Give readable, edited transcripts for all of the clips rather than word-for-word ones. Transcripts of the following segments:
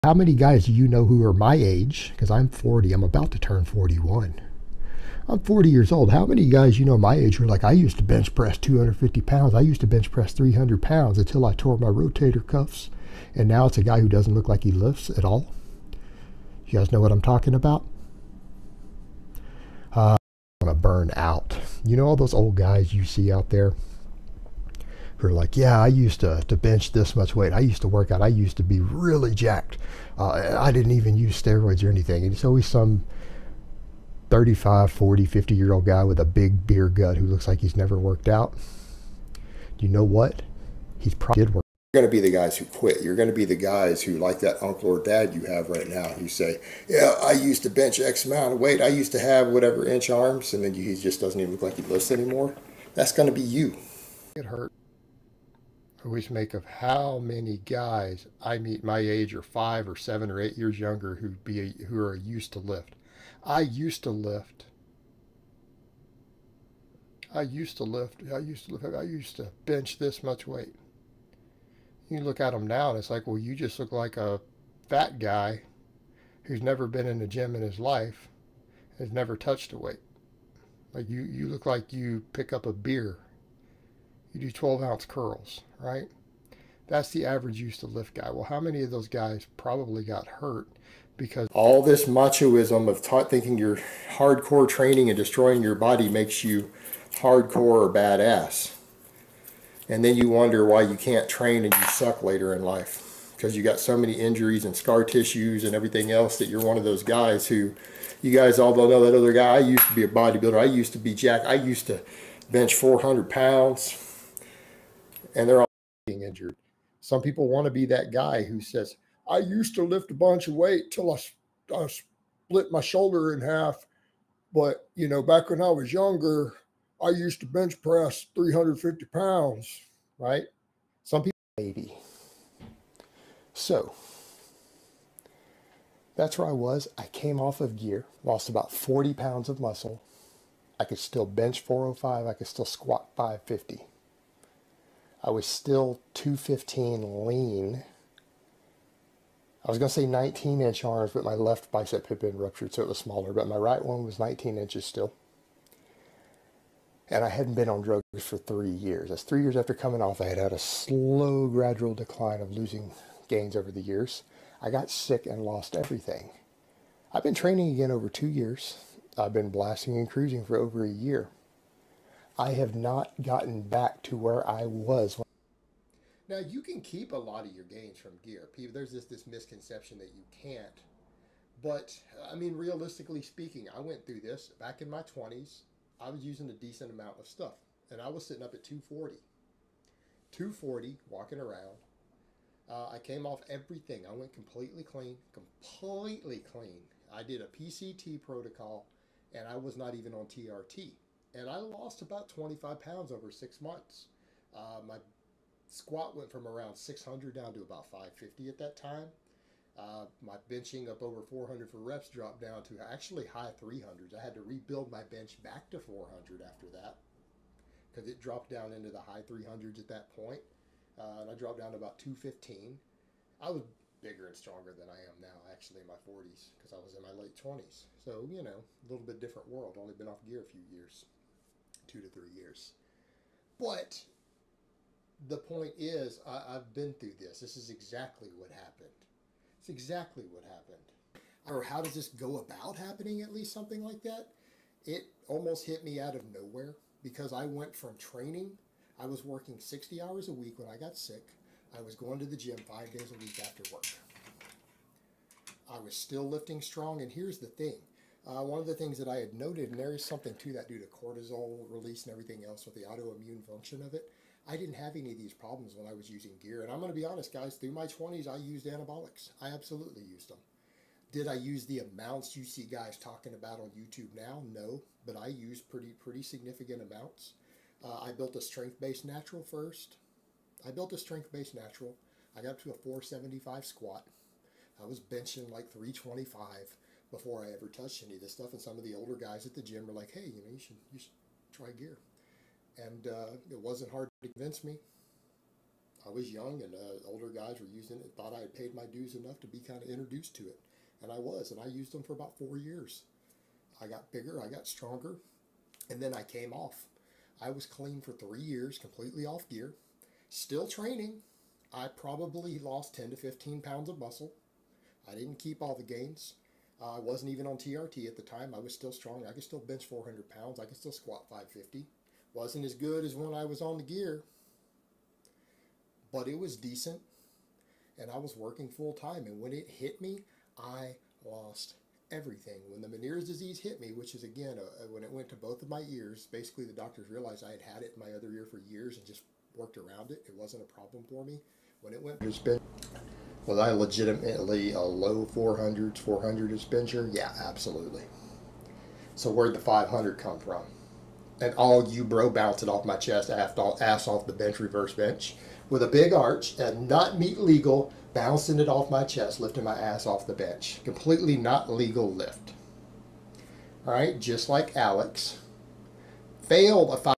How many guys do you know who are my age? Because I'm 40. I'm about to turn 41. I'm 40 years old. How many guys you know my age who are like, I used to bench press 250 pounds. I used to bench press 300 pounds until I tore my rotator cuffs. And now it's a guy who doesn't look like he lifts at all. You guys know what I'm talking about? I'm going to burn out. You know all those old guys you see out there who are like, yeah, I used to bench this much weight. I used to work out. I used to be really jacked. I didn't even use steroids or anything. And it's always some 35, 40, 50-year-old guy with a big beer gut who looks like he's never worked out. You know what? He's probably did work. You're going to be the guys who quit. You're going to be the guys who, like that uncle or dad you have right now, who say, yeah, I used to bench X amount of weight. I used to have whatever inch arms, and then he just doesn't even look like he lifts anymore. That's going to be you. Get hurt. I always make of how many guys I meet my age or 5 or 7 or 8 years younger who are used to lift. I used to lift. I used to bench this much weight. You look at them now and it's like, well, you just look like a fat guy who's never been in the gym in his life, has never touched a weight. Like you look like you pick up a beer. You do 12-ounce curls, right? That's the average used to lift guy. Well, how many of those guys probably got hurt because all this machoism of thinking you're hardcore training and destroying your body makes you hardcore or badass. And then you wonder why you can't train and you suck later in life. Because you got so many injuries and scar tissues and everything else that you're one of those guys who, you guys all know that other guy, I used to be a bodybuilder, I used to be jacked, I used to bench 400 pounds. And they're all being injured. Some people want to be that guy who says, I used to lift a bunch of weight till I split my shoulder in half. But, you know, back when I was younger, I used to bench press 350 pounds, right? Some people, 80. So that's where I was. I came off of gear, lost about 40 pounds of muscle. I could still bench 405. I could still squat 550. I was still 215 lean. I was going to say 19-inch arms, but my left bicep had been ruptured, so it was smaller. But my right one was 19 inches still. And I hadn't been on drugs for 3 years. That's 3 years after coming off. I had had a slow, gradual decline of losing gains over the years. I got sick and lost everything. I've been training again over 2 years. I've been blasting and cruising for over a year. I have not gotten back to where I was. Now, you can keep a lot of your gains from gear. There's this misconception that you can't. But, I mean, realistically speaking, I went through this back in my 20s. I was using a decent amount of stuff. And I was sitting up at 240. 240, walking around. I came off everything. I went completely clean. Completely clean. I did a PCT protocol, and I was not even on TRT. And I lost about 25 pounds over 6 months. My squat went from around 600 down to about 550 at that time. My benching up over 400 for reps dropped down to actually high 300s. I had to rebuild my bench back to 400 after that because it dropped down into the high 300s at that point. And I dropped down to about 215. I was bigger and stronger than I am now, actually, in my 40s because I was in my late 20s. So, you know, a little bit different world. Only been off gear a few years. 2 to 3 years. But the point is, I've been through this. This is exactly what happened. It's exactly what happened. Or how does this go about happening, at least something like that? It almost hit me out of nowhere because I went from training. I was working 60 hours a week when I got sick. I was going to the gym 5 days a week after work. I was still lifting strong, and here's the thing. One of the things that I had noted, and there is something to that due to cortisol release and everything else with the autoimmune function of it, I didn't have any of these problems when I was using gear. And I'm going to be honest, guys, through my 20s, I used anabolics. I absolutely used them. Did I use the amounts you see guys talking about on YouTube now? No, but I used pretty significant amounts. I built a strength-based natural first. I got up to a 475 squat. I was benching like 325 before I ever touched any of this stuff. And some of the older guys at the gym were like, hey, you know, you should try gear. And it wasn't hard to convince me. I was young, and older guys were using it, thought I had paid my dues enough to be kind of introduced to it. And I was, and I used them for about 4 years. I got bigger, I got stronger, and then I came off. I was clean for 3 years, completely off gear, still training. I probably lost 10 to 15 pounds of muscle. I didn't keep all the gains. I wasn't even on TRT at the time. I was still strong. I could still bench 400 pounds. I could still squat 550. Wasn't as good as when I was on the gear, but it was decent, and I was working full time. And when it hit me, I lost everything. When the Meniere's disease hit me, which is again, when it went to both of my ears, basically the doctors realized I had it in my other ear for years and just worked around it. It wasn't a problem for me. When it went, was I legitimately a low 400s, 400 as bencher? Yeah, absolutely. So where'd the 500 come from? And all you bro bounced it off my chest, ass off the bench, reverse bench, with a big arch and not meat legal, bouncing it off my chest, lifting my ass off the bench. Completely not legal lift. All right, just like Alex failed a 500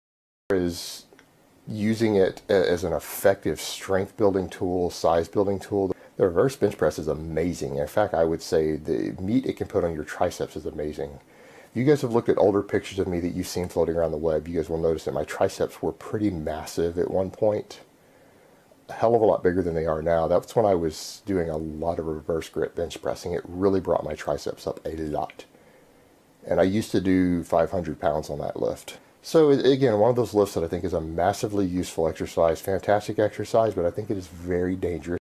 is using it as an effective strength building tool, size building tool. The reverse bench press is amazing. In fact, I would say the meat it can put on your triceps is amazing. If you guys have looked at older pictures of me that you've seen floating around the web, you guys will notice that my triceps were pretty massive at one point. A hell of a lot bigger than they are now. That's when I was doing a lot of reverse grip bench pressing. It really brought my triceps up a lot. And I used to do 500 pounds on that lift. So again, one of those lifts that I think is a massively useful exercise, fantastic exercise, but I think it is very dangerous.